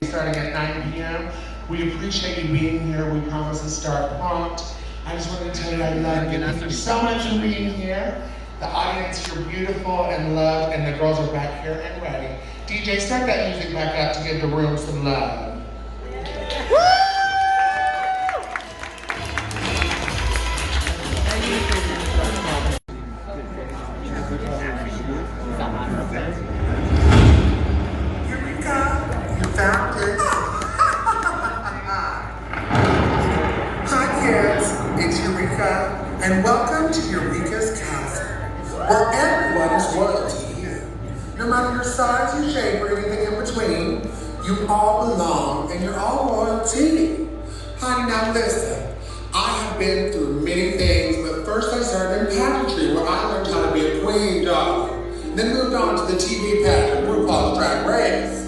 Starting at 9 p.m. We appreciate you being here. We promise to start prompt. I just wanted to tell you I love you. Thank you so much for being here. The audience, you're beautiful and loved, and the girls are back here and ready. DJ, start that music back up to give the room some love. It's Eureka, and welcome to Eureka's Castle, where everyone is royalty here. No matter your size, your shape, or anything in between, you all belong and you're all royalty. Honey, now listen, I have been through many things, but first I started in pageantry, where I learned how to be a queen dog. Then moved on to the TV pageant, RuPaul's Drag Race.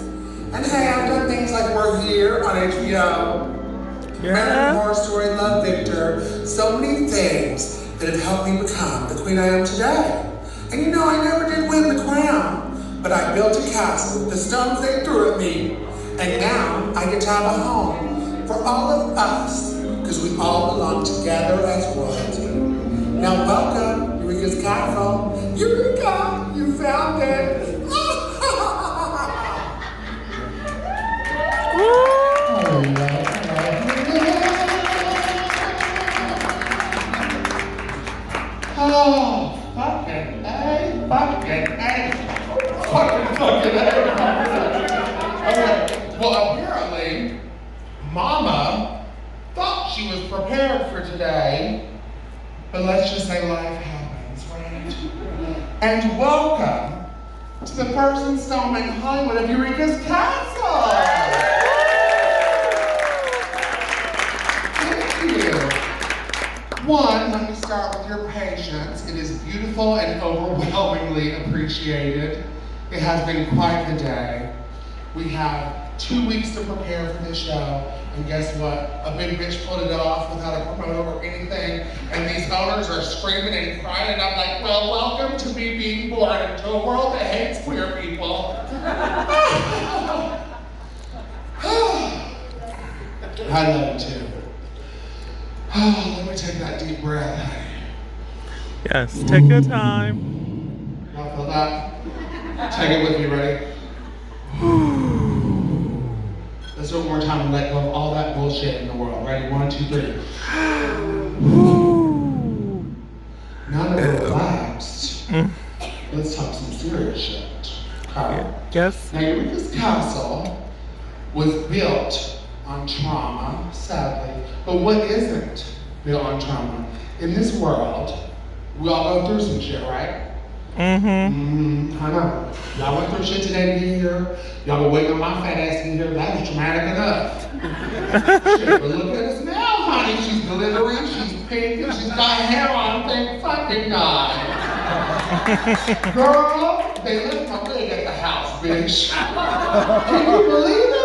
And hey, I've done things like We're Here on HBO. American Horror Story, Love Victor, so many things that have helped me become the queen I am today. And you know, I never did win the crown, but I built a castle with the stones they threw at me. And now I get to have a home for all of us, because we all belong together as royalty. Now welcome, Eureka's Castle. Eureka, you found it. Oh, fucking A, fucking A, fucking A. Okay, well apparently, Mama thought she was prepared for today, but let's just say life happens, right? And welcome to the first installment in Hollywood of Eureka's Castle. One, let me start with your patience. It is beautiful and overwhelmingly appreciated. It has been quite the day. We have 2 weeks to prepare for this show, and guess what? A big bitch pulled it off without a promoter or anything, and these owners are screaming and crying, and I'm like, well, welcome to me being born into a world that hates queer people. I love you too. Oh, let me take that deep breath, honey. Yes, take your time. Y'all feel that? Take it with me, ready? Let's do it one more time and let go of all that bullshit in the world. Ready? 1, 2, 3. Now that we're relaxed, let's talk some serious shit. Yes. Now, Eureka's Castle was built on trauma, sadly, but what isn't built on trauma? In this world, we all go through some shit, right? I know. Y'all went through shit today to get here. Y'all were waiting on my fat ass to get here. That was traumatic enough. Shit, but look at us now, honey. She's glittering, she's pink, and she's got hair on. Thank fucking God. Girl, they left my wig at the house, bitch. Can you believe it?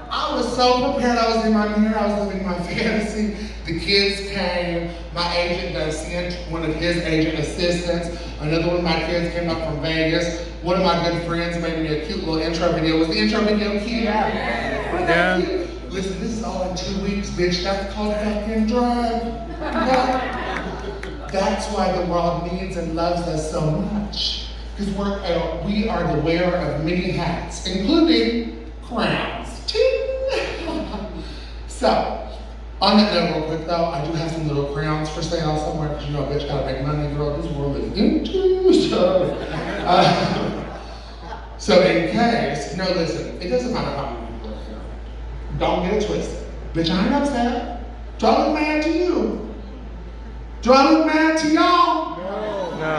I was so prepared. I was in my mirror. I was living my fantasy. The kids came. My agent done sent one of his agent assistants. Another one of my kids came up from Vegas. One of my good friends made me a cute little intro video. Was the intro video cute? Yeah. Listen, this is all in 2 weeks, bitch. That's called fucking drag. That's why the world needs and loves us so much. Because we are the wearer of many hats, including crowns. So, on that note, real quick though, I do have some little crowns for sale somewhere, because you know a bitch gotta make money, girl. This world is into stuff. So in case, no, listen, it doesn't matter how many people are here. Don't get it twisted. Bitch, I ain't upset. Do I look mad to you? Do I look mad to y'all? No.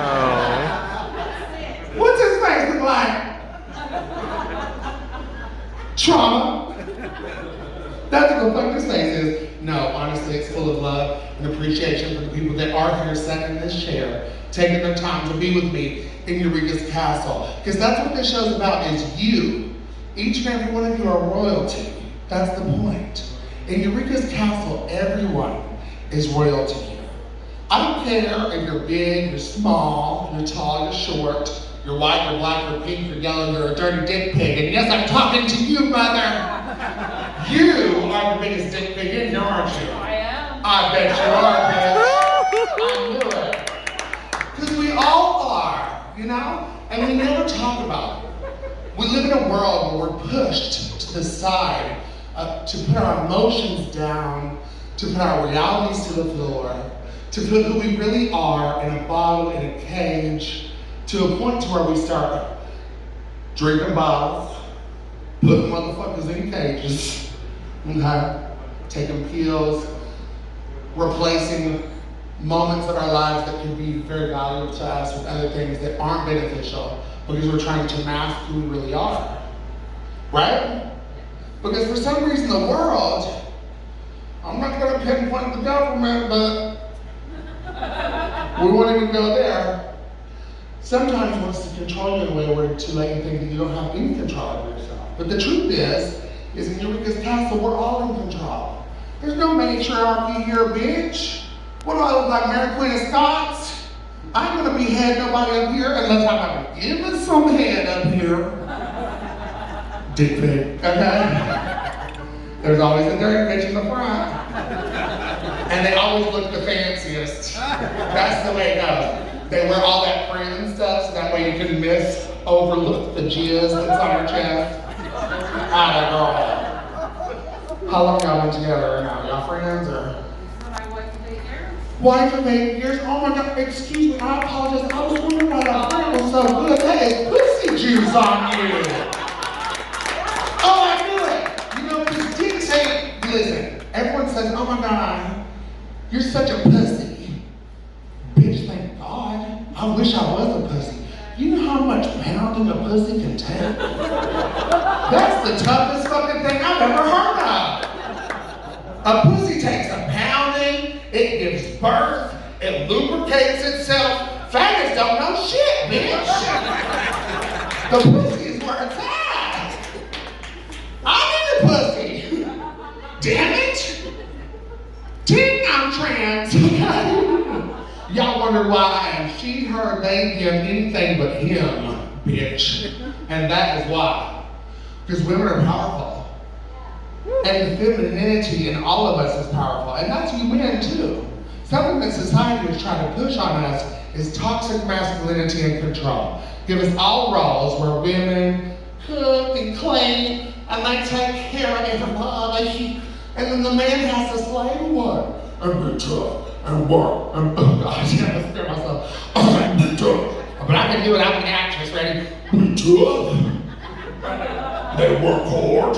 What's his face look like? Trauma. That's what the fuck this face is. No, honestly, it's full of love and appreciation for the people that are here sitting in this chair, taking their time to be with me in Eureka's Castle. Because that's what this show's about, is you. Each and every one of you are royalty. That's the point. In Eureka's Castle, everyone is royalty here. I don't care if you're big, you're small, you're tall, you're short, you're white, you're black, you're pink, you're yellow, you're a dirty dick pig. And yes, I'm talking to you, mother. You are the biggest dick pig in here, aren't you? I am. I bet you are, bitch. I knew it. Because we all are, you know? And we never talk about it. We live in a world where we're pushed to the side, to put our emotions down, to put our realities to the floor, to put who we really are in a bottle, in a cage, to a point to where we start drinking bottles, putting motherfuckers in cages, okay? Taking pills, replacing moments of our lives that could be very valuable to us with other things that aren't beneficial because we're trying to mask who we really are, right? Because for some reason the world, I'm not gonna pinpoint the government, but we won't even go there. Sometimes wants to control you in a way where to let you think that you don't have any control over yourself. But the truth is in Eureka's Castle, we're all in control. There's no matriarchy here, bitch. What do I look like, Mary Queen of Scots? I ain't gonna behead nobody up here unless I'm gonna give us some head up here. Dick pig, okay? There's always a dirty bitch in the front. And they always look the fanciest. That's the way it goes. They wear all that print and stuff so that way you can overlook the jizz that's on her chest. Atta girl. How long y'all been together now? Y'all friends or? My wife of 8 years. Wife of 8 years? Oh my God, excuse me, I apologize. I was wondering why that friend was so good. That is pussy juice on you. Oh, I knew it. You know, because dick say, listen, everyone says, oh my God, you're such a pussy. Bitch, thank God. I wish I was a pussy. You know how much pounding a pussy can take? That's the toughest fucking thing I've ever heard of. A pussy takes a pounding, it gives birth, it lubricates itself. Faggots don't know shit, bitch. The pussy is where it's at. I need a pussy. Damn it. Ding, I'm trans. Y'all wonder why I am she, her, they, him, anything but him, bitch. And that is why. Because women are powerful. And the femininity in all of us is powerful. And that's you men too. Something that society is trying to push on us is toxic masculinity and control. Give us all roles where women cook and clean and they take care of everybody. And then the man has to slave what? And be tough and work and oh God, I can't scare myself. I be tough. But I can do it, I'm an actress, ready? Be tough. They work hard.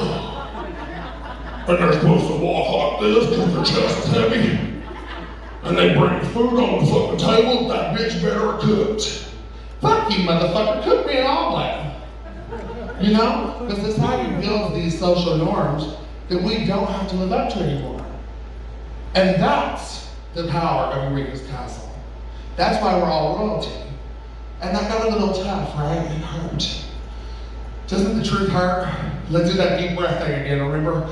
And they're supposed to walk like this because their chest is heavy. And they bring food on the fucking table, that bitch better cooked. Fuck you, motherfucker, cook me an omelet. You know? Because society builds these social norms that we don't have to live up to anymore. And that's the power of Eureka's Castle. That's why we're all royalty. And that got a little tough, right? It hurt. Doesn't the truth hurt? Let's do that deep breath thing again, remember?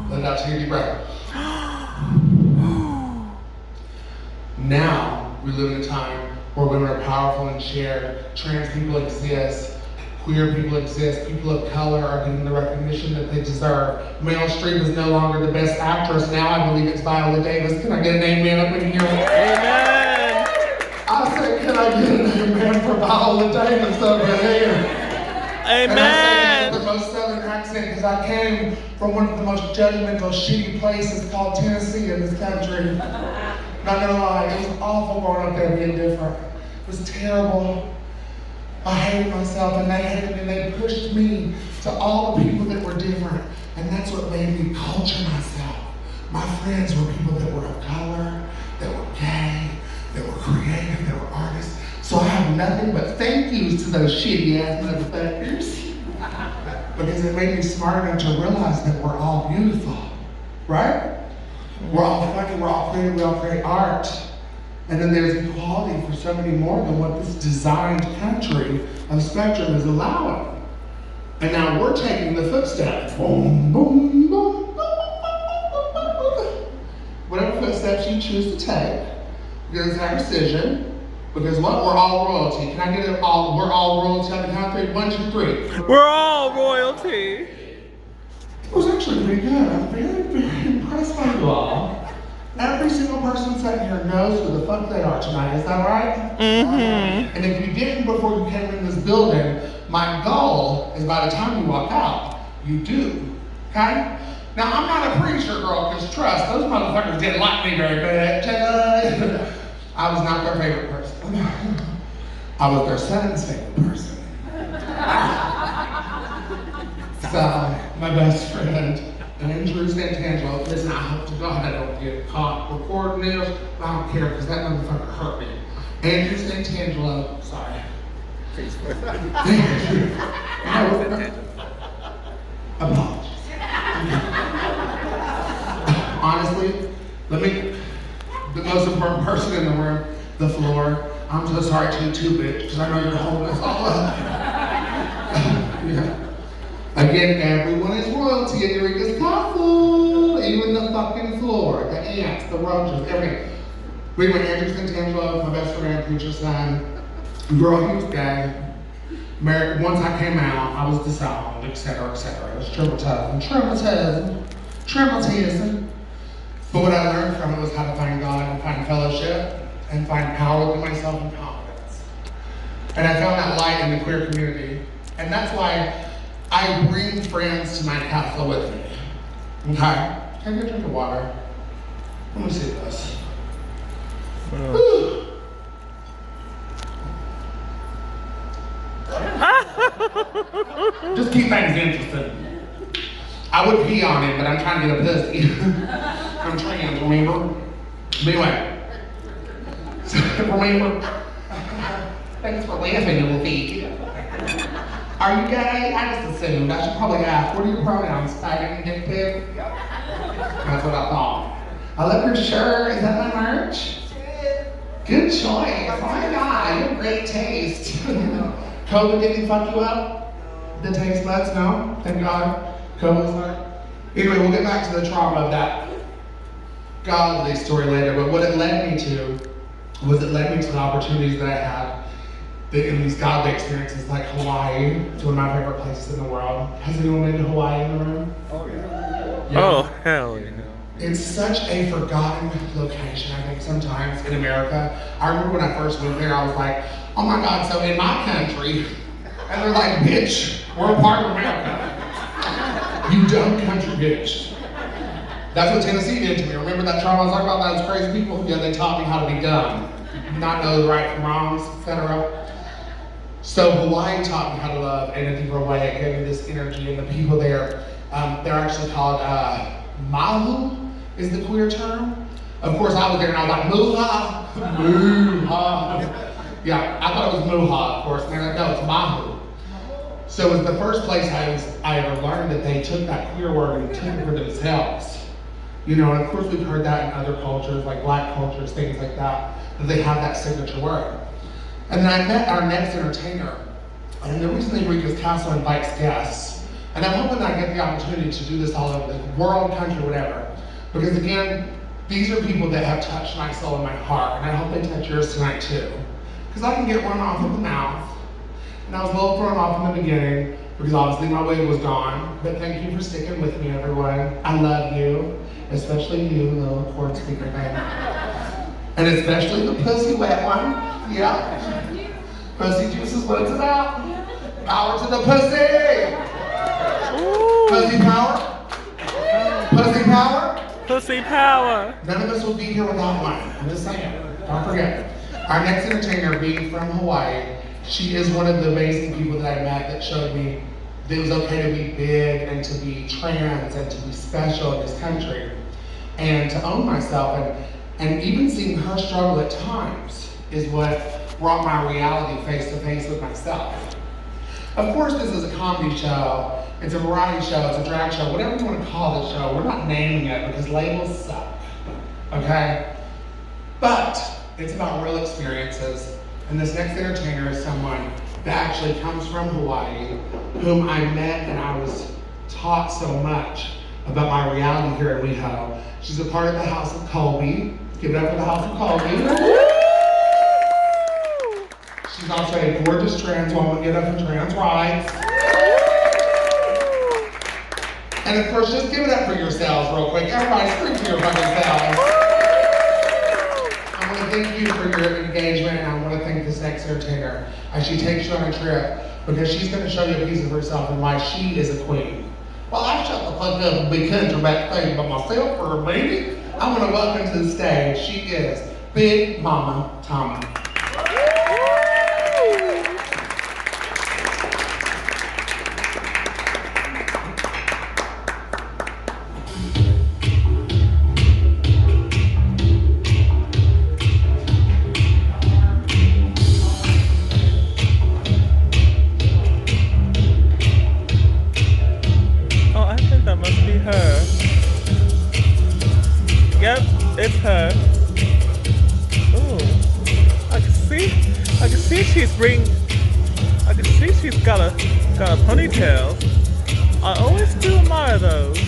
Let out, take a deep breath. Now, we live in a time where women are powerful and shared. Trans people exist. Queer people exist. People of color are getting the recognition that they deserve. Meryl Streep is no longer the best actress. Now I believe it's Viola Davis. Can I get an amen up in here? Amen. I said, can I get an amen for Viola Davis over here? Amen. And I say that with the most southern accent because I came from one of the most judgmental, shitty places called Tennessee in this country. Not gonna lie, it was awful growing up there being different. It was terrible. I hated myself and they hated me and they pushed me to all the people that were different. And that's what made me culture myself. My friends were people that were of color, that were gay, that were creative, that were artists. So I have nothing but thank yous to those shitty ass motherfuckers. Because it made me smart enough to realize that we're all beautiful, right? We're all funny, we're all pretty, we all create art. And then there's equality for so many more than what this designed country of spectrum is allowing. And now we're taking the footsteps. Boom, boom, boom, boom, boom, boom. Whatever footsteps you choose to take, you're gonna take precision. Because what? We're all royalty. Can I get it all? We're all royalty on the count of 3. 1, 2, 3. We're all royalty. It was actually pretty good. I'm very, very impressed by you all. Every single person sitting here knows who the fuck they are tonight. Is that right? Mm-hmm. And if you didn't before you came in this building, my goal is by the time you walk out, you do. Okay? Now, I'm not a preacher, girl, because trust, those motherfuckers didn't like me very much. I was not their favorite person. I was their son's favorite person. So, my best friend, Andrew Santangelo, listen, I hope to God I don't get caught recording this. I don't care, because that motherfucker hurt me. Andrew Santangelo, sorry. Apologies. Honestly, the most important person in the room, the floor. I'm so sorry to you too, bitch, because I know you're holding us all up. Yeah. Again, everyone is royalty in Eureka's castle. Even the fucking floor, the ants, the roaches, everything. We went Andrew Santangelo, my best friend, preacher's son. Girl, he was gay. Married, once I came out, I was disowned, etc., etc. It was traumatizing. But what I learned from it was how to find God and find fellowship and find power within myself and confidence. And I found that light in the queer community. And that's why I bring friends to my castle with me. Okay? Can I get a drink of water? Let me see this. Just keep things interesting. I would pee on it, but I'm trying to get a pussy. I'm trans, remember? But anyway. Remember? Thanks for laughing, little feet. Are you gay? I just assumed. I should probably ask, what are your pronouns? Faggot and dick pig? That's what I thought. I love your shirt. Is that my merch? Good choice. Oh my God, you have great taste. COVID didn't fuck you up? The taste buds? No? Thank God. COVID's not. Anyway, we'll get back to the trauma of that godly story later, but what it led me to was it led me to the opportunities that I had in these godly experiences like Hawaii. It's one of my favorite places in the world. Has anyone been to Hawaii in the room? Oh, yeah. Yeah. Oh, hell yeah. It's such a forgotten location, I think, sometimes in America. I remember when I first went there, I was like, oh my God, so in my country, and they're like, bitch, we're a part of America. You dumb country bitch. That's what Tennessee did to me. Remember that trauma I was talking about, those crazy people? Yeah, they taught me how to be dumb. Not know the right from wrongs, etc. So Hawaii taught me how to love in a deeper way. It gave me this energy, and the people there, they're actually called mahu is the queer term. Of course, I was there and I was like, muha, muha. Yeah, I thought it was muha, of course, and they're like, no, it's mahu. So it was the first place I ever learned that they took that queer word and took it for themselves. You know, and of course we've heard that in other cultures, like black cultures, things like that they have that signature word. And then I met our next entertainer, and the reason Eureka's Castle invites guests, and I'm hoping that I get the opportunity to do this all over the world, country, whatever. Because again, these are people that have touched my soul and my heart, and I hope they touch yours tonight too. Because I can get run off of the mouth, and I was a little thrown off in the beginning, because obviously my wig was gone, but thank you for sticking with me, everyone. I love you, especially you, little cord speaker thing. And especially the pussy wet one, yeah. Pussy juice is what it's about. Power to the pussy! Ooh. Pussy power? Pussy power? Pussy power. None of us will be here without one. I'm just saying. Don't forget. Our next entertainer, being from Hawaii, she is one of the amazing people that I met that showed me that it was okay to be big and to be trans and to be special in this country and to own myself. And even seeing her struggle at times is what brought my reality face to face with myself. Of course, this is a comedy show, it's a variety show, it's a drag show, whatever you want to call this show. We're not naming it because labels suck, okay? But it's about real experiences, and this next entertainer is someone that actually comes from Hawaii, whom I met and I was taught so much about my reality here in WeHo. She's a part of the House of Colby. Give it up for the House of Colby. She's also a gorgeous trans woman, get up for trans rights. And of course, just give it up for yourselves real quick. Everybody scream for your fucking selves. I want to thank you for your engagement, and I want to thank this next entertainer as she takes you on a trip, because she's going to show you a piece of herself and why she is a queen. Well, I shut the fuck up and be country backstage by myself for a minute. I want to welcome to the stage, she is Big Mama Tama. Yep, it's her. Ooh, I can see she's got a ponytail. I always do admire those.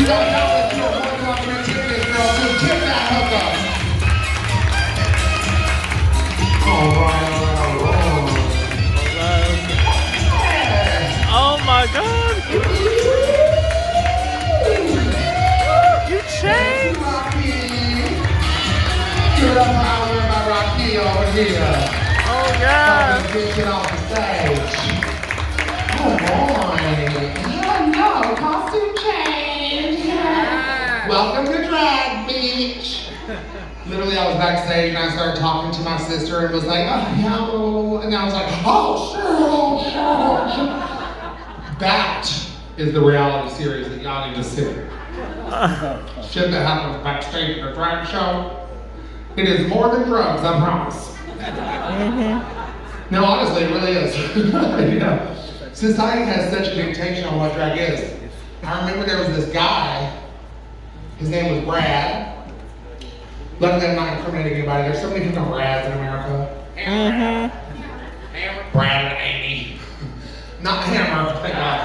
gotta know that you're more than welcome to tip this girl, so tip that hookup. All right. Oh my God! You changed. Give it up for our my Rocky over here. Oh yeah. Get off the stage. Oh boy. No, costume change. Welcome to Drag Beach. Literally, I was backstage and I started talking to my sister and was like, oh, yeah, and I was like, oh, shit. That is the reality series that y'all need to see. Shit that happens backstage at a drag show. It is more than drugs, I promise. No, honestly, it really is. You know, society has such a dictation on what drag is. I remember there was this guy, his name was Brad. Luckily, I'm not incriminating anybody. There's so many different Brads in America. Brad and Amy. Not Hammer, thank God.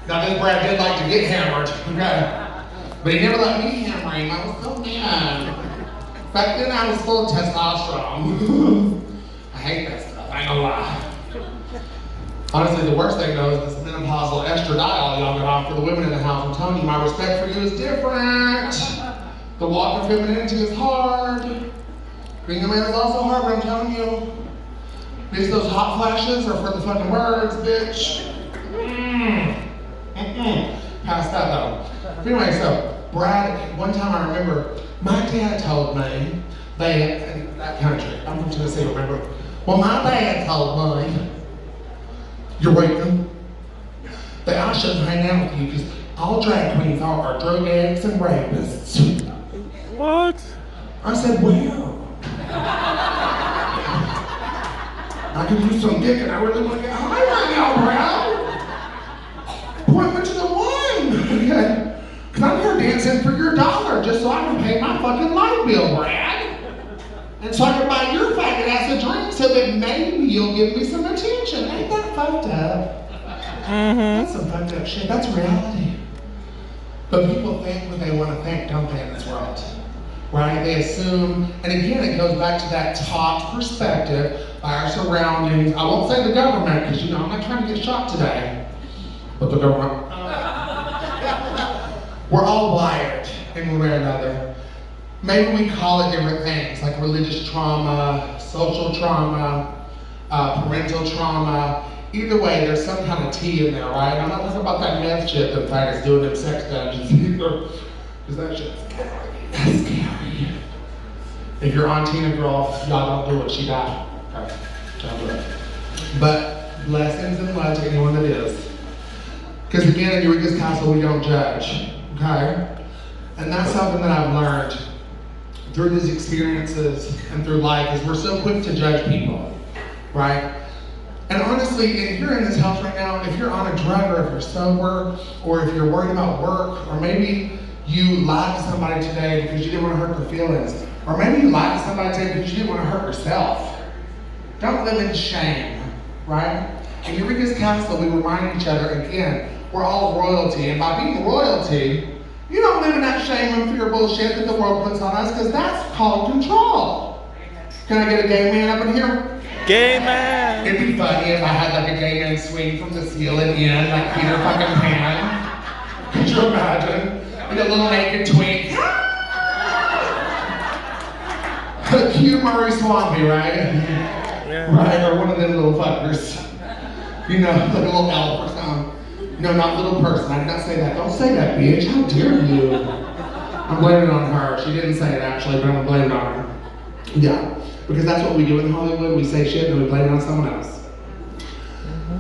Now, this Brad did like to get hammered, okay? But he never let me hammer him. I was so mad. Back then, I was full of testosterone. I hate that stuff, I ain't gonna lie. Honestly, the worst thing though is this menopausal estradiol y'all got on for the women in the house. I'm telling you, my respect for you is different. The walk of femininity is hard. Being a man is also hard, but I'm telling you. Those hot flashes are for the fucking birds, bitch. Past that though. But anyway, so Brad, one time I remember, my dad told me that country, I'm from Tennessee, remember? Well, my dad told me, you're welcome, that I shouldn't hang out with you because all drag queens are drug addicts and rapists. What? I said, well, I could use some dick and I really want to get high right now, Brad. Point me to the one, okay? Because I'm here dancing for your dollar just so I can pay my fucking light bill, Brad. And so I can buy your faggot ass a drink so that maybe you'll give me some attention. Ain't that fucked up? That's some fucked up shit. That's reality. But people think what they want to think, don't they, in this world? Right? They assume, and again, it goes back to that taught perspective by our surroundings. I won't say the government, because you know, I'm not trying to get shot today. But the government. We're all wired in one way or another. Maybe we call it different things, like religious trauma, social trauma, parental trauma. Either way, there's some kind of tea in there, right? I'm not talking about that meth shit that faggots doing them sex dungeons either. Because that shit's scary. That's scary. If you're on Tina Girl, y'all don't do it, she died. Okay, don't do it. But blessings and love to anyone that is. Because again, in Eureka's Castle, we don't judge, okay? And that's something that I've learned through these experiences and through life, is we're so quick to judge people, right? And honestly, if you're in this house right now, if you're on a drug or if you're sober, or if you're worried about work, or maybe you lied to somebody today because you didn't want to hurt their feelings, or maybe you lied to somebody today because you didn't want to hurt yourself. Don't live in shame, right? In Eureka's Castle, we remind each other again, we're all royalty, and by being royalty, you don't live in that shame and fear bullshit that the world puts on us, because that's called control. Can I get a gay man up in here? Gay man. It'd be funny if I had like a gay man swing from the ceiling in, like Peter fucking Pan. Could you imagine? With a little naked twink. Cute Murray Swampy, right? Yeah. Right, or one of them little fuckers. You know, like a little elf or something. No, not little person. I did not say that. Don't say that, bitch. How dare you? I'm blaming it on her. She didn't say it actually, but I'm gonna blame it on her. Yeah, because that's what we do in Hollywood. We say shit and we blame it on someone else.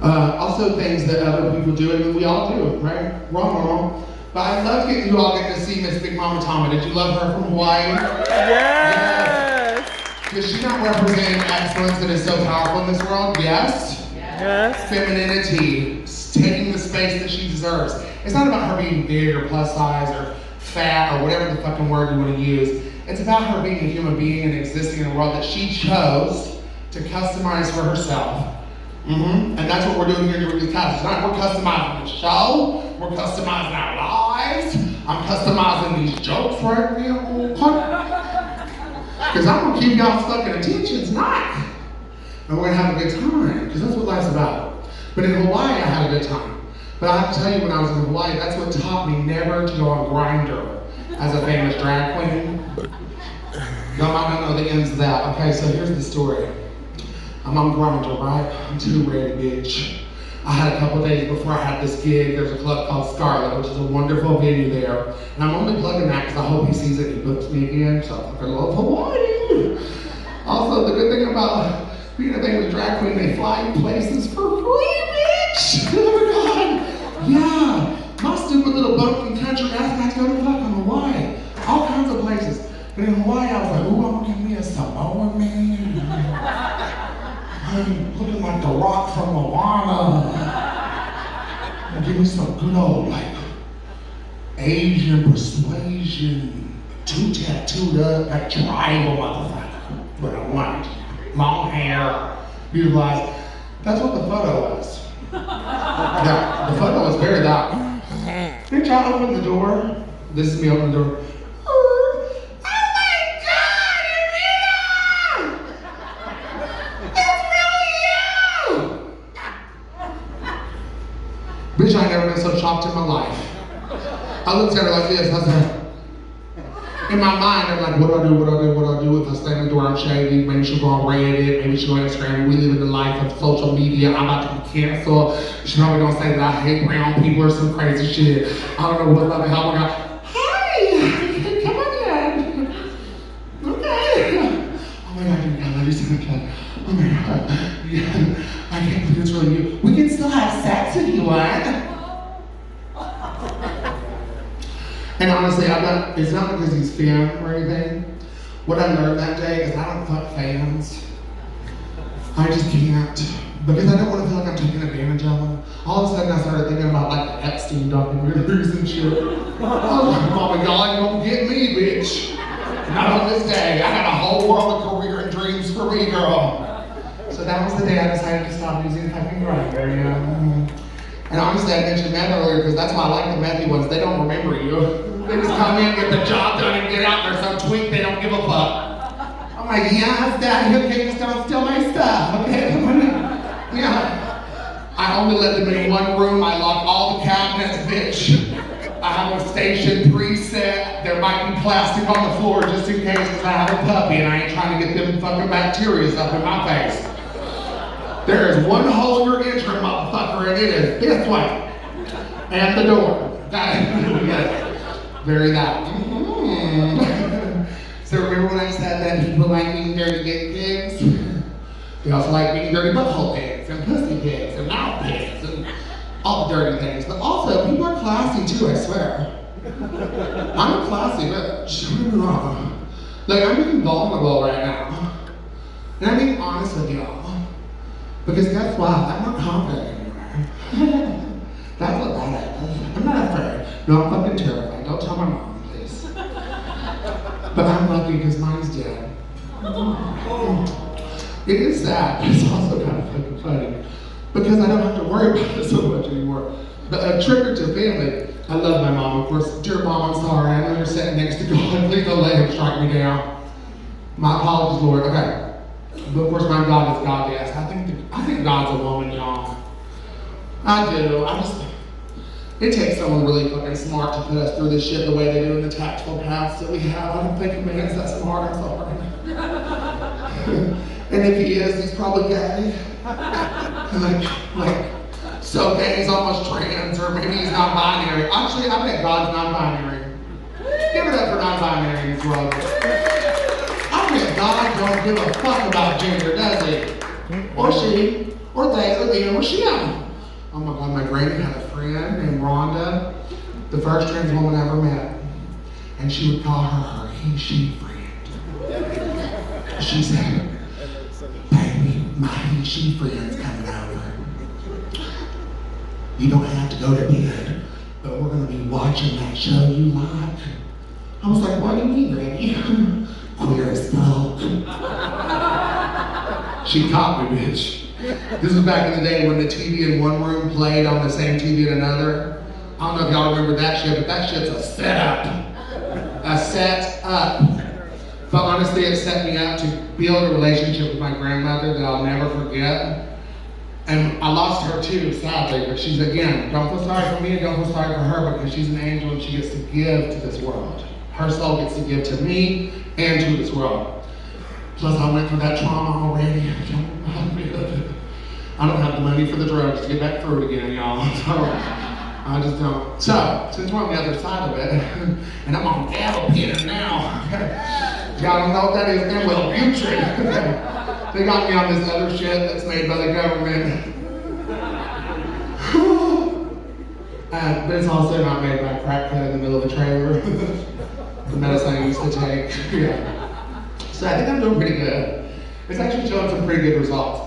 Also things that other people do, and we all do, right? Wrong. But I love getting you all get to see Miss Big Mama Tama. Did you love her from Hawaii? Yes. Does she not represent excellence that is so powerful in this world? Yes. Yes. Femininity, taking the space that she deserves. It's not about her being big or plus size or fat or whatever the fucking word you want to use. It's about her being a human being and existing in a world that she chose to customize for herself. And that's what we're doing here in Eureka's Castle. Tonight we're customizing the show, we're customizing our lives, I'm customizing these jokes right now. Because I'm gonna keep y'all stuck in attention tonight. And we're gonna have a good time, because that's what life's about. But in Hawaii, I had a good time. But I have to tell you, when I was in Hawaii, that's what taught me never to go on Grindr as a famous drag queen. Y'all might not know the ends of that. Okay, so here's the story. I'm on Grindr, right? I'm too ready, bitch. I had a couple days before I had this gig. There's a club called Scarlet, which is a wonderful venue there. And I'm only plugging that because I hope he sees it and he books me again. So I fucking love Hawaii. Also, the good thing about being a famous drag queen, they fly you places for free, bitch! Oh my God! Yeah! My stupid little bumpkin country ass got to go to fucking Hawaii. All kinds of places. But in Hawaii, I was like, ooh, I'm gonna give me a Samoan man. I'm looking like the Rock from Moana. And give me some good old, like, Asian persuasion, too tattooed up, that tribal motherfucker. But I want long hair, beautiful eyes. That's what the photo was. Yeah, the photo was very that. Bitch, I opened the door. This is me opening the door. Bitch, I ain't never been so shocked in my life. I looked at her like this, I was like, in my mind, I'm like, what do I do? If I stand in the door, I'm shady, maybe she'll go on Reddit, maybe she'll go on Instagram. We live in the life of social media. I'm about to be canceled. She's probably gonna say that I hate brown people or some crazy shit. I don't know what the hell I'm gonna. Hi, come on in. Okay. Oh my God, I love you so much. Oh my God. Yeah. I can't believe it's really you. We can still have sex if you want. And honestly, it's not because he's femme or anything. What I learned that day is I don't fuck fans. I just can't. Because I don't want to feel like I'm taking advantage of them. All of a sudden I started thinking about like the Epstein documentaries and shit. I was like, oh my God, don't get me, bitch. Not on this day. I got a whole world of career and dreams for me, girl. So that was the day I decided to stop using fucking Grindr, you know? And honestly, I mentioned meth earlier because that's why I like the methy ones. They don't remember you. They just come in, get the job done, and get out. There's some tweak, they don't give a fuck. I'm like, yes, Daddy, okay, just don't steal my stuff, okay? Yeah. I only let them in one room. I lock all the cabinets, bitch. I have a station preset. There might be plastic on the floor just in case because I have a puppy and I ain't trying to get them fucking bacteria up in my face. There is one hole you're entering, motherfucker, and it is this way. And the door. Very that. So remember when I said that people like being dirty get pigs? They also like being dirty butthole pigs, and pussy pigs, and mouth pigs, and all the dirty things. But also, people are classy too, I swear. I'm a classy bitch. Don't get me wrong. Like, I'm being vulnerable right now. And I'm being honest with y'all. Because guess what? I'm not confident anymore. That's what that is. I'm not afraid. No, I'm fucking terrified. Don't tell my mom, please. But I'm lucky because mine's dead. It is sad, but it's also kind of fucking funny. Because I don't have to worry about it so much anymore. But a trigger to family. I love my mom, of course. Dear Mom, I'm sorry. I know you're sitting next to God. Please don't let him strike me down. My apologies, Lord. Okay. But of course, my God is God, yes. I think God's a woman, y'all. I do. It takes someone really fucking smart to put us through this shit the way they do in the tactful paths that we have. I don't think a man's that smart, I'm sorry. And if he is, he's probably gay. Like, so gay he's almost trans, or maybe he's non-binary. Actually, I bet God's non-binary. Give it up for non-binary in this world. I bet God don't give a fuck about gender, does he? Or she, or they, or them, or she. Oh my God, my granny had a friend named Rhonda, the first trans woman I ever met. And she would call her he, she friend. She said, baby, my he, she friend's coming over. You don't have to go to bed, but we're gonna be watching that show you like. I was like, what do you mean, Granny? Queer as fuck. She caught me, bitch. This was back in the day when the TV in one room played on the same TV in another. I don't know if y'all remember that shit, but that shit's a setup. A setup. But honestly, it set me up to build a relationship with my grandmother that I'll never forget. And I lost her too, sadly, but she's, again, don't feel sorry for me and don't feel sorry for her, because she's an angel and she gets to give to this world. Her soul gets to give to me and to this world. Plus, I went through that trauma already. I don't have the money for the drugs to get back through it again, y'all. So, I just don't. So, since we're on the other side of it, and I'm on gabapentin now, y'all don't know what that is, then well, Butrin. They got me on this other shit that's made by the government. But it's also not made by a crackhead in the middle of the trailer. The medicine I used to take. Yeah. So I think I'm doing pretty good. It's actually showing some pretty good results.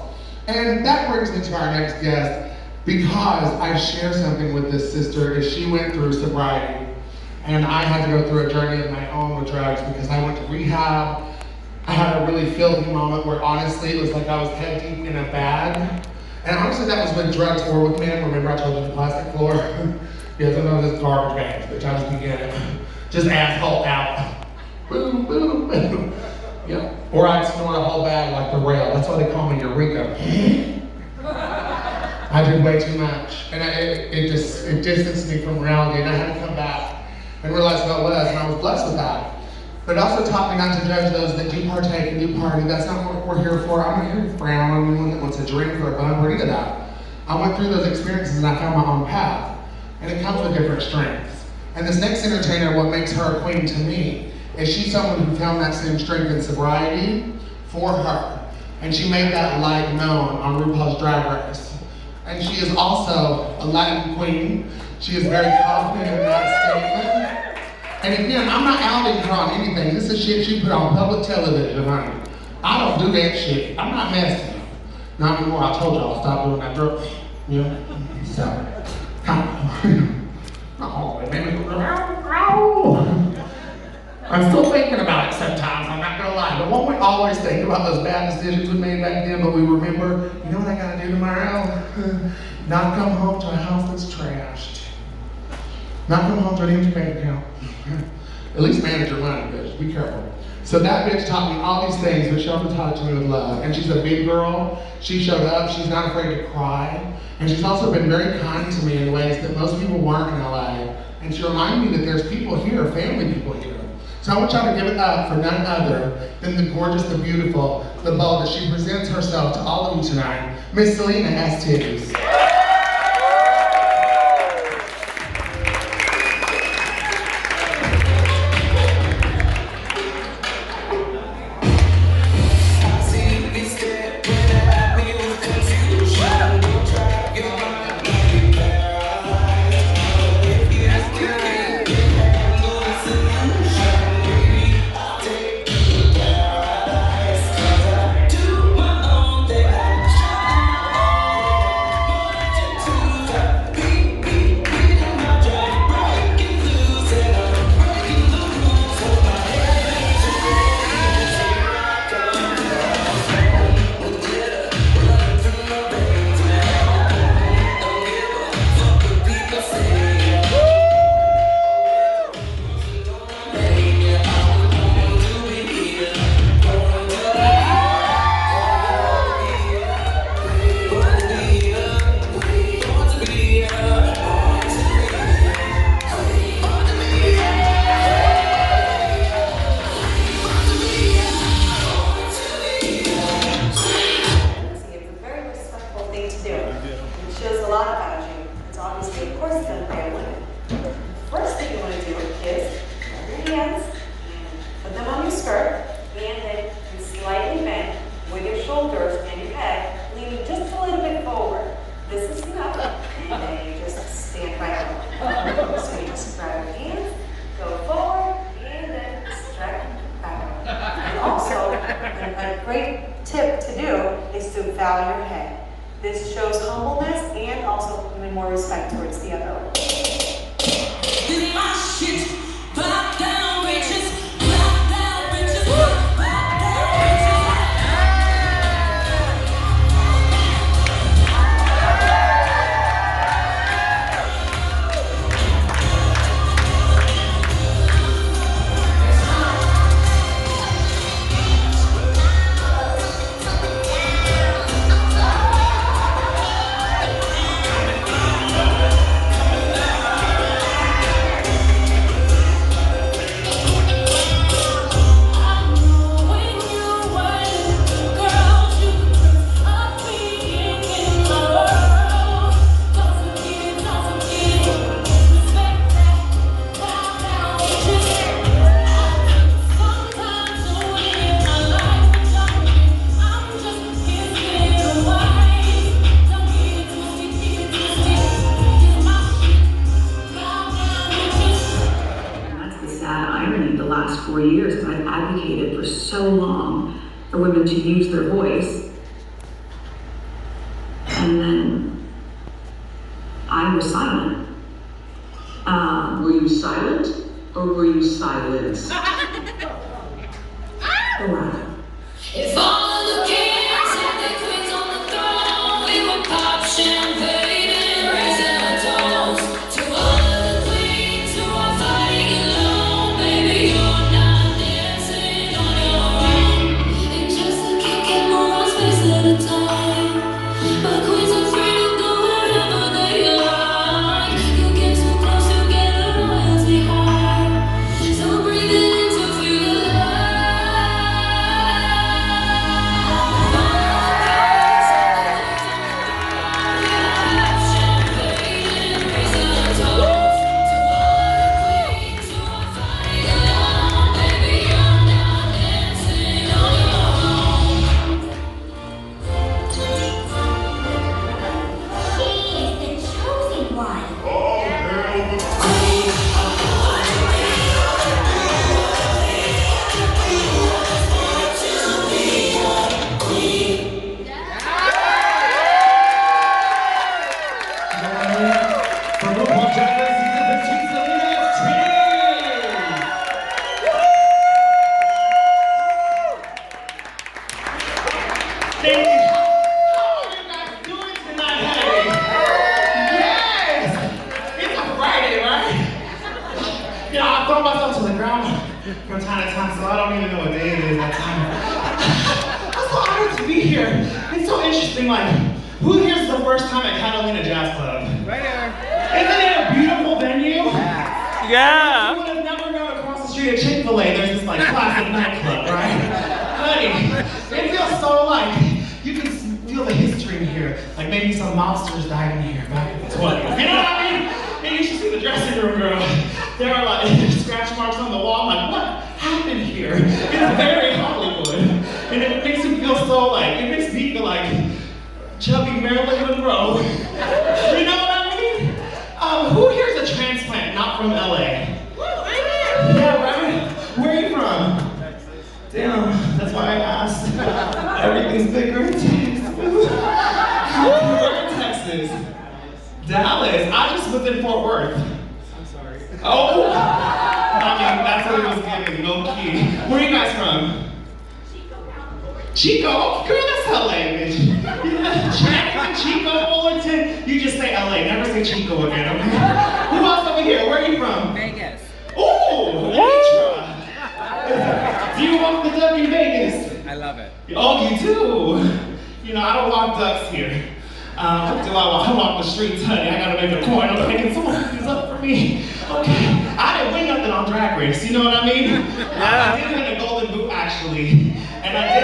And that brings me to our next guest, because I share something with this sister as she went through sobriety. And I had to go through a journey of my own with drugs because I went to rehab. I had a really filthy moment where honestly it was like I was head deep in a bag. And honestly that was when drugs were with me. Remember I told you the plastic floor? Yeah, sometimes it's garbage bags, which I just began just asshole out. Boom, boom, boom. Yeah. Or I'd snort a whole bag like the rail. That's why they call me Eureka. I did way too much. And it distanced me from reality, and I had to come back and realize what it was, and I was blessed with that. But it also taught me not to judge those that do partake and do party. That's not what we're here for. I'm not here to frown on anyone that wants a drink or a bun or any of that. I went through those experiences and I found my own path. And it comes with different strengths. And this next entertainer, what makes her a queen to me, is she's someone who found that same strength in sobriety for her. And she made that light known on RuPaul's Drag Race. And she is also a Latin queen. She is very confident in that statement. And again, I'm not outing her on anything. This is shit she put on public television, honey. I don't do that shit. I'm not messing. Not anymore. I told y'all I'll stop doing that drug. You know? So, oh, I'm still thinking about it sometimes, I'm not gonna lie. But won't we always think about those bad decisions we made back then, but we remember, you know what I gotta do tomorrow? Not come home to a house that's trashed. Not come home to an empty bank account. At least manage your money, bitch. Be careful. So that bitch taught me all these things, but she also taught it to me with love. And she's a big girl. She showed up. She's not afraid to cry. And she's also been very kind to me in ways that most people weren't in LA. And she reminded me that there's people here, family people here. So I want y'all to give it up for none other than the gorgeous, the beautiful, the bold, that she presents herself to all of you tonight, Miss Salina Esitties. 4 years because I've advocated for so long for women to use their voice. And then I was silent. Were you silent or were you silenced? The latter. If all the kings and the queens on the throne, we would pop champagne and raise our toast to all of the queens who are fighting alone. Baby, you're not dancing on your own. And just a kick and more on space at a time. My queens are free to go wherever they like. You get too close, you get a royalty high. So breathe it in to feel alive. For RuPaul Drag Race Season 15, Salina Estíes! Thank you. How are you guys doing tonight, honey? Yes! It's a Friday, right? You know, I throw myself to the ground from time to time, so I don't even know what day it is at time. I'm so honored to be here. It's so interesting, like, who here is the first time at Catalina Jazz Club? Right here. Isn't it a beautiful venue? Yeah. You would have never gone across the street at Chick-fil-A. There's this like classic nightclub, right? Honey, it feels so like you can feel the history in here. Like maybe some mobsters died in here back in the 20s. You know what I mean? And you should see the dressing room, girl. There are like scratch marks on the wall. I'm like, what happened here? It's very Hollywood. And it makes you feel so like, it makes me feel like chubby Marilyn Monroe. You know what I mean? Who here is a transplant, not from LA? Yeah, right? Where are you from? Damn, that's why I asked. Everything's bigger in Texas. Where in Texas? Dallas. I just was in Fort Worth. I'm sorry. Oh! I mean, that's what it was giving, low key. Where are you guys from? Chico? Oh, girl, that's LA, bitch. Jackson, Chico, Fullerton. You just say LA, never say Chico again, okay? Who else over here? Where are you from? Vegas. Ooh, Nitra. Do you walk the duck in Vegas? I love it. Oh, you do? You know, I don't walk ducks here. What do I walk? I walk the streets, honey. I gotta make a coin. I'm making someone pick this up for me. Okay. I didn't win nothing on Drag Race, you know what I mean? I did win a golden boot, actually. And I did,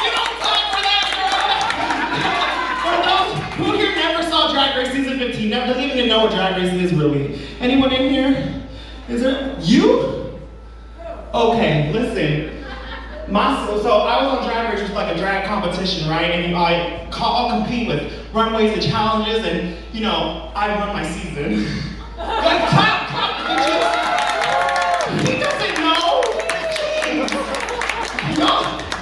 you don't talk for that, girl! For those who here never saw Drag Race Season 15, never doesn't even know what Drag Race is, really. Anyone in here? Is there? You? Okay, listen. So I was on Drag Race, which was like a drag competition, right? And I'll compete with runways and challenges, and you know, I run my season. Like, clap, bitches. He doesn't know. No.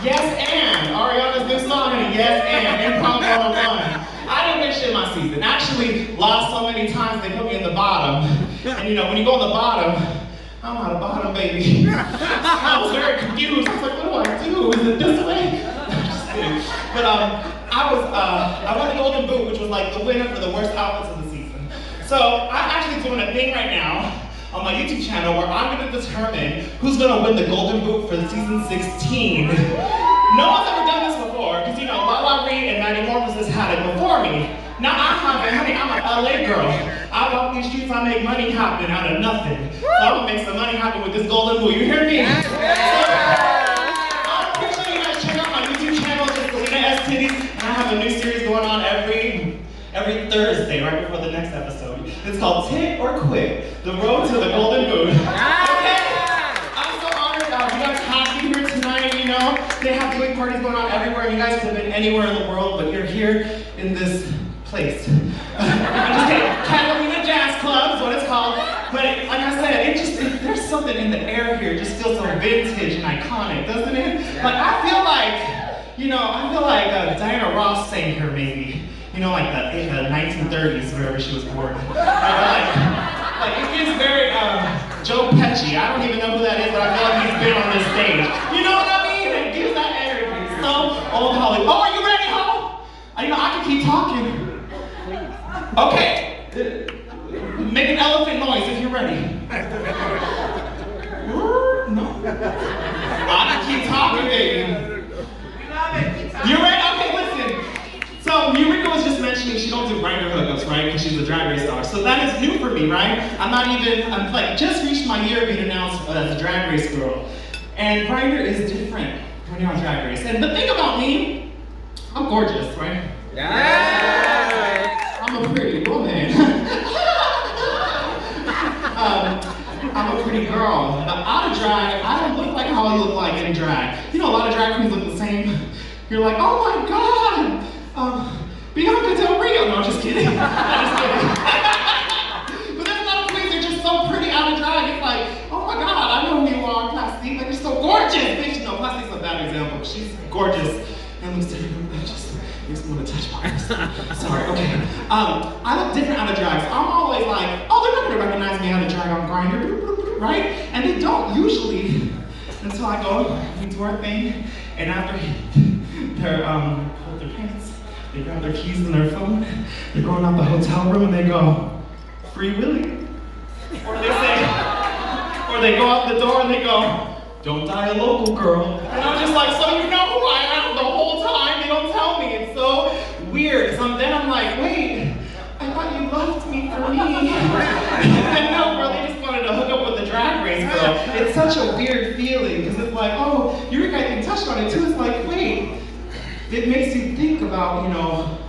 Yes, and Ariana's new song, and yes, and Improv 101. I didn't win shit my season. Actually, lost so many times they put me in the bottom. And you know, when you go on the bottom, I'm on the bottom, baby. I was very confused. I was like, what do I do? Is it this way? Just kidding. But I won the Golden Boot, which was like the winner for the worst outfits of the season. So I'm actually doing a thing right now on my YouTube channel where I'm gonna determine who's gonna win the Golden Boot for the season 16. No one's ever done this before, because you know, Lala Reed and Maddie Morpheus had it before me. Now I haven't, honey, I'm an LA girl. I walk these streets, I make money happen out of nothing. So I'm gonna make some money happen with this Golden Boot, you hear me? So, I appreciate you guys check out my YouTube channel, it's Catalina Estítties, and I have a new series going on every Thursday, right before the next episode. It's called Tit or Quit, the road to the Golden Boot. Okay? I'm so honored you guys have me here tonight, you know? They have viewing parties going on everywhere, and you guys could have been anywhere in the world, but you're here in this place. I'm just kidding. Catalina Jazz Club is what it's called. But like I said, something in the air here. It just feels so vintage and iconic, doesn't it? Like, I feel like Diana Ross sang here maybe. You know, like the 1930s, wherever she was born. Like it feels very Joe Pesci. I don't even know who that is, but I feel like he's been on this stage. You know what I mean? It gives that energy. It's so old Hollywood. Oh, are you ready, ho? I can keep talking. Okay. Make an elephant noise if you're ready. No. I can keep talking, baby. You ready? Okay, listen. So Eureka was just mentioning she don't do grinder hookups, right? Because she's a drag race star. So that is new for me, right? I'm like just reached my year of being announced as a drag race girl. And grinder is different when you're on drag race. And the thing about me, I'm gorgeous, right? Yeah. I'm a pretty woman. I'm a pretty girl. But out of drag, I don't look like how I look like in drag. You know, a lot of drag queens look the same. You're like, oh my God, Bianca Del Rio. No, I'm just kidding. I'm just kidding. But there's a lot of queens that are just so pretty out of drag. It's like, oh my God, I know who you are, Plastique. Like, you're so gorgeous. Bitch, no, Plastique's a bad example. She's gorgeous and looks different. Just makes me want to touch my eyes. Sorry, okay. I look different out of drag. So I'm always like, oh, they're not gonna recognize me out of drag on Grindr, right? And they don't usually until I go into our thing, and after they're pull their pants, they grab their keys and their phone, they're going out the hotel room and they go, Free Willy. Or they go out the door and they go, don't die a local girl. And I'm just like, so you know who I am the whole time? They don't tell me. It's so weird. So then I'm like, wait, I thought you loved me for me. And no, girl, they just wanted to hook up with the drag race girl. It's such a weird feeling because it's like, oh, Eureka, I think, touched on it too. It's like, wait, it makes you think about,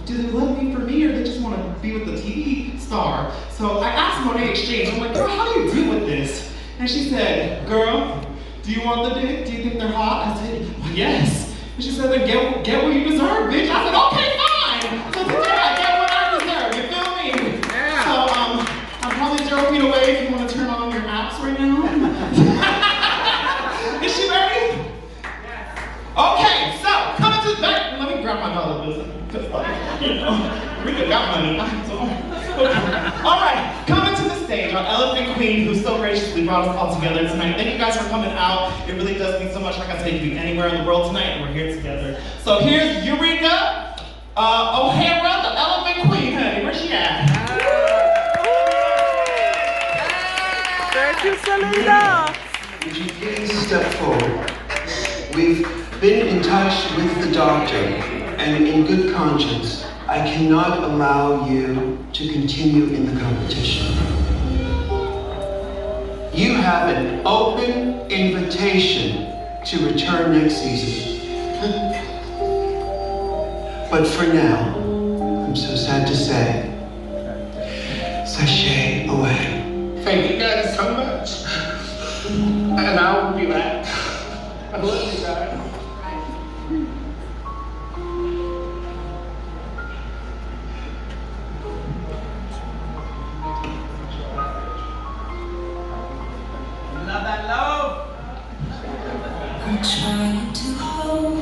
do they love me for me or they just want to be with the TV star? So I asked Monet Exchange, I'm like, girl, how do you deal with this? And she said, girl, do you want the dick? Do you think they're hot? I said, well, yes. And she said, then get what you deserve, bitch. I said, okay, fine. So today I get what I deserve, you feel me? Yeah. So I'm probably 0 feet away if you want to turn on your apps right now. Is she ready? Yes. Okay, so coming to the back. Let me grab my dollar bills. Rika got money. All right, coming to the stage, our elephant queen who so graciously brought us all together tonight. Thank you guys for coming out. It really does mean so much. Like I said, you can be anywhere in the world tonight, and we're here together. So here's Eureka O'HARA, the elephant queen, honey. Where's she at? Thank you, Selena. Would you please step forward? We've been in touch with the doctor, and in good conscience, I cannot allow you to continue in the competition. You have an open invitation to return next season. But for now, I'm so sad to say, sashay away. Thank you guys so much. And I will be back. I love you guys. I'm trying to hold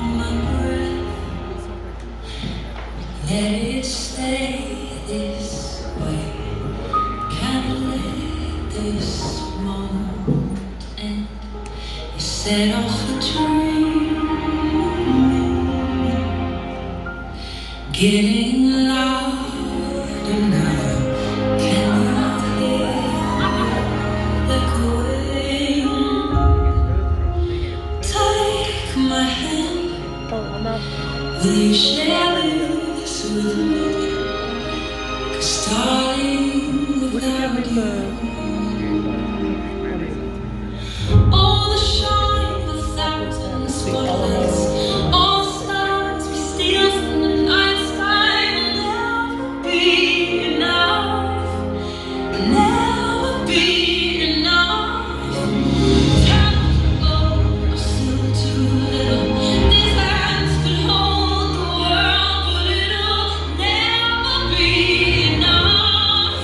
my breath. Let it stay this way. Can't let this moment end. You set off a dream, getting louder now. Can you hear the echoing? Take my hand. Will you share this with me? 'Cause darling, without you, all the shine, the thousand spotlights, all the stars we steal from the night sky will never be enough. Never be enough. Time to go, still too little. These hands could hold the world, but it'll never be enough.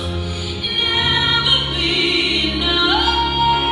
Never be enough.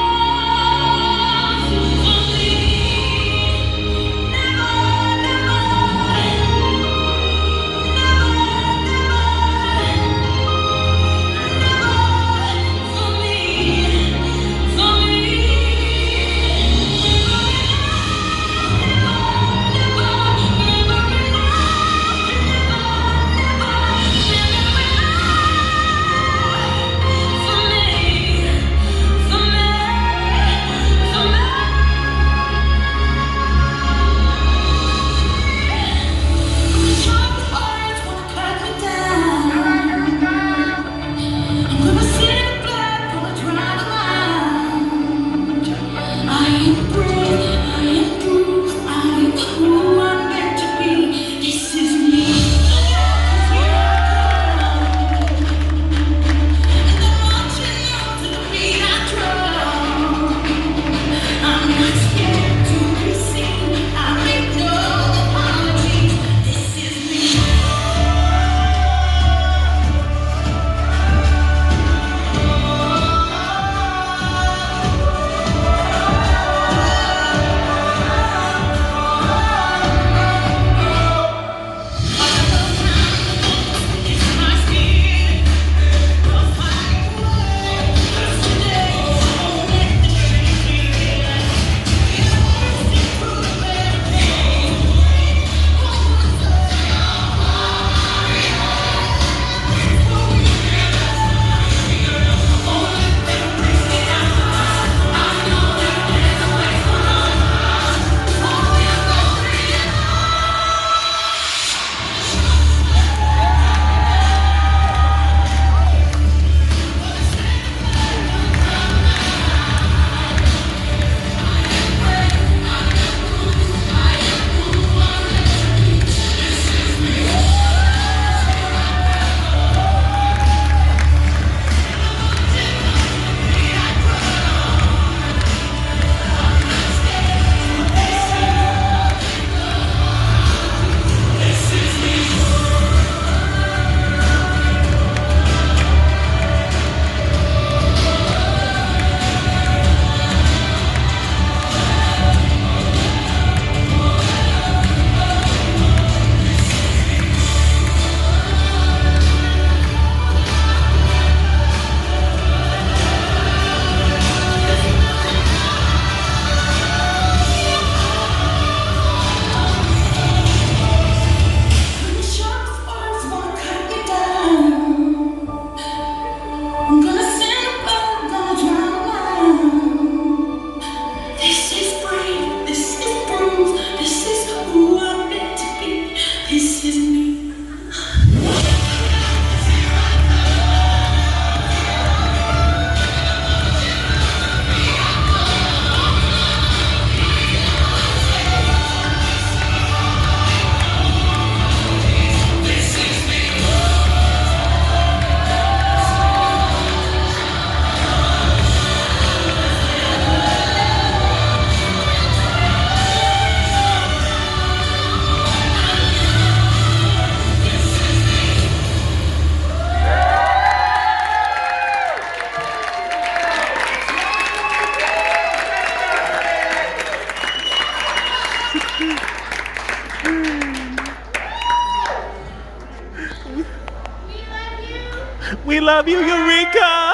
We love you, Eureka!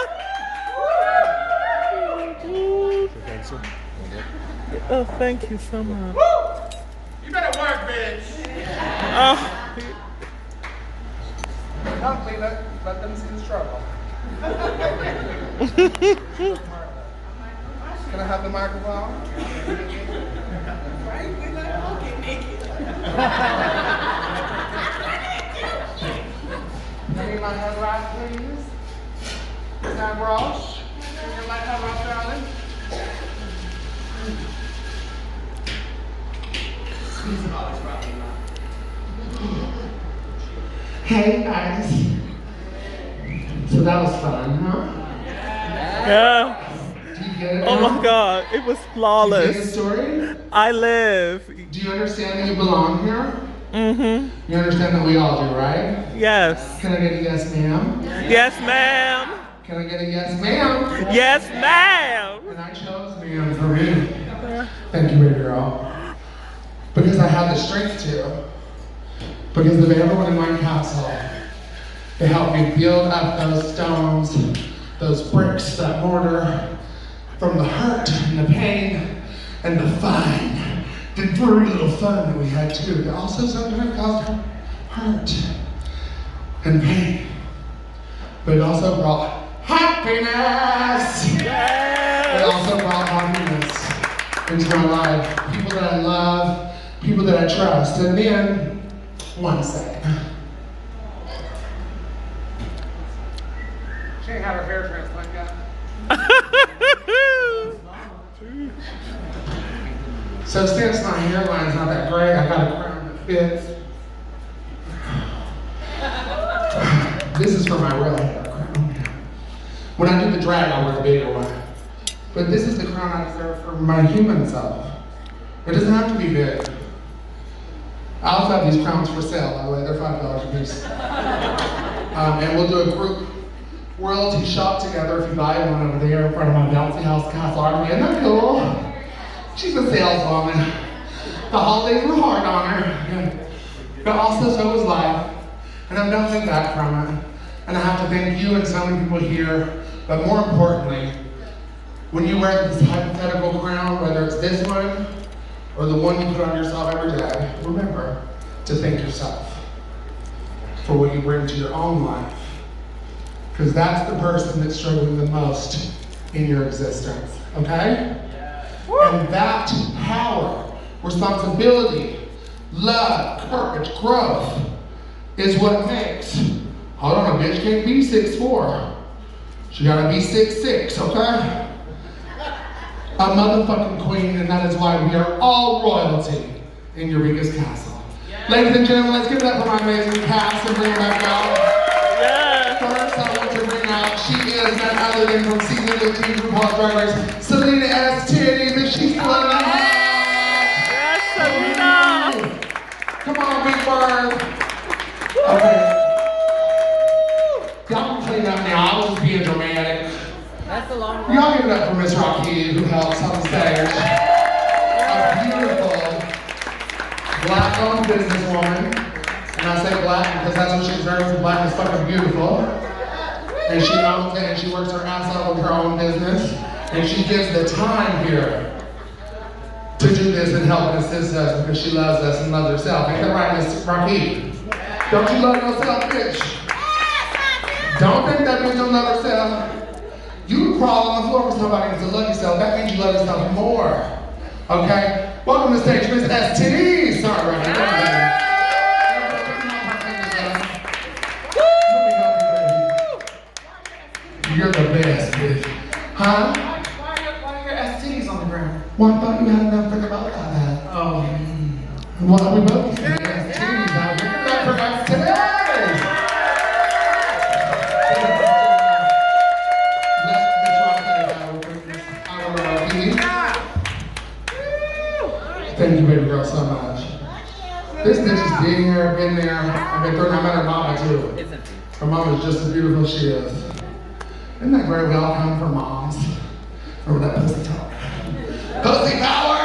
Oh, thank you so much. You better work, bitch. Oh, Don't let them see the struggle. Can I have the microphone? Right? We're not okay, naked. Can you my head right, please? Sam Roche? Can you my head right, darling? Hey guys. So that was fun, huh? yeah. Do you get it? Oh now? my God, it was Do you get the flawless. story? I live. Do you understand that you belong here? Mm-hmm. You understand that we all do, right? Yes. Can I get a yes, ma'am? Yes, ma'am. Can I get a yes, ma'am? Yes, ma'am. And I chose ma'am for me. Thank you, baby girl. Because I had the strength to. Because of everyone in my castle. They helped me build up those stones, those bricks, that mortar, from the hurt and the pain and the fun. The very little fun that we had too. That also sometimes caused hurt and pain. But it also brought happiness. It also brought happiness into my life. People that I love, people that I trust. And then, one second. She ain't had her hair transplant yet. So since my hairline's not that great, I got a crown that fits. This is for my real hair crown. When I do the drag, I wear the bigger one. But this is the crown I deserve for my human self. It doesn't have to be big. I also have these crowns for sale, by the way. They're $5 a piece. And we'll do a group royalty shop together if you buy one over there in front of my bouncy house castle. Isn't that cool? She's a saleswoman. The holidays were hard on her. But also so was life. And I've nothing back from it. And I have to thank you and so many people here. But more importantly, when you wear this hypothetical crown, whether it's this one or the one you put on yourself every day, remember to thank yourself for what you bring to your own life. Because that's the person that's struggling the most in your existence, okay? And that power, responsibility, love, courage, growth is what makes. Hold on, a bitch can't be 6'4". She gotta be 6'6", okay? A motherfucking queen, and that is why we are all royalty in Eureka's castle. Ladies and gentlemen, let's give it up for my amazing cast and bring her back out. First, I want to bring out, she is none other than from season 15 RuPaul Drag Race, Catalina Estetties, and she's still in the house. Yes, Selena. Come on, Big Bird. Okay. Y'all can clean up now. I was being dramatic. That's a long Y'all give it up for Miss Rocky, who helps on the stage. A beautiful, black-owned businesswoman. And I say black because that's what she deserves. Black is fucking beautiful. And she owns it and she works her ass off with her own business. And she gives the time here to do this and help and assist us because she loves us and loves herself. Ain't that right, Miss Rocky? Don't you love yourself, bitch? Don't think that bitch don't love herself. You crawl on the floor for somebody to love yourself. That means you love yourself more. Okay? Welcome to the stage, Miss STD. Sorry, Rocky. You're the best, bitch. Huh? Why are your STDs on the ground? Well, I thought you had enough think about that. Oh. Well, we both can STDs out. Give it up for STDs. Thank you, baby girl, so much. This bitch has been here, been there. I've been through. I met her mama too. Her mama's just as beautiful as she is. Isn't that great? We all come from moms. Remember that pussy talk? Pussy power!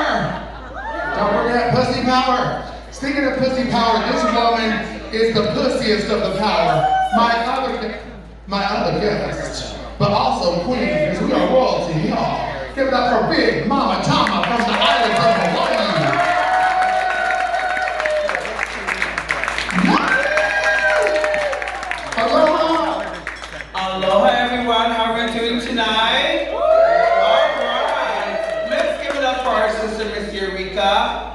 Don't forget pussy power. Speaking of pussy power, this woman is the pussiest of the power. My other guest, but also queen, because we are royalty, y'all. Give it up for big Mama Tama from the island of Hawaii. Aloha everyone, how are we doing tonight? Alright, let's give it up for our sister Miss Eureka.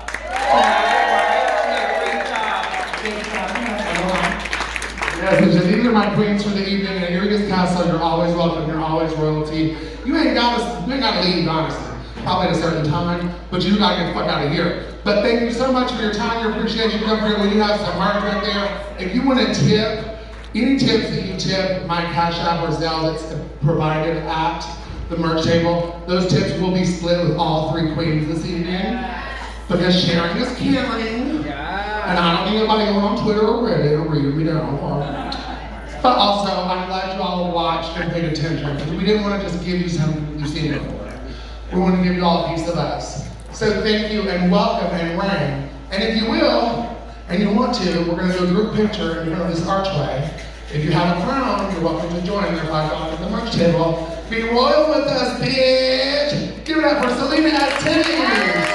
Yes, these are my queens for the evening, and Eureka's Castle, you're always welcome, you're always royalty. You ain't gotta leave, honestly. Probably at a certain time, but you gotta get the fuck out of here. But thank you so much for your time, your appreciation. Come here, we have some merch right there. If you want to tip, any tips that you tip, my Cash App or Zelle that's provided at the merch table, those tips will be split with all three queens this evening. Because sharing is caring. And I don't need anybody going on Twitter or Reddit or reading me down. But also, I'm glad you all watched and paid attention, because we didn't want to just give you something you've seen before. We want to give you all a piece of us. So thank you and welcome and ring. And if you will, and you want to, we're going to do a group picture in front of this archway. If you have a crown, you're welcome to join. They're $5 at the merch table. Be royal with us, bitch! Give it up for Salina Esitties!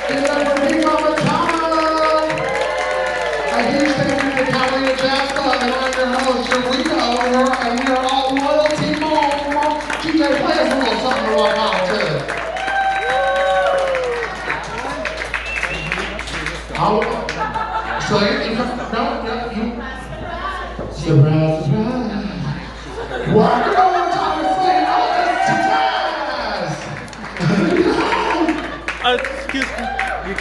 Give it up for Big Mama Tama! A huge thank you to Catalina Jazz Club, and I'm your host, EUREKA O'HARA, and we are all royalty. DJ, play us a little something to rock out too. So you surprise, surprise. What? You know what time to say? Oh, it's jazz. Excuse me.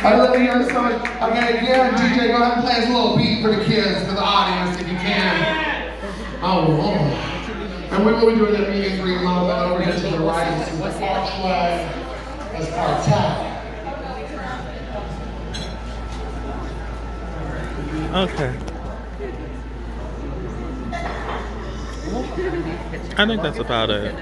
I love you so much. Okay, again, DJ, go ahead and play us a little beat for the kids, for the audience, if you can. Oh, Lord. And we will be doing that meet and greet a little bit over here to the right. This is the archway. That's our tap. Okay. I think that's about it.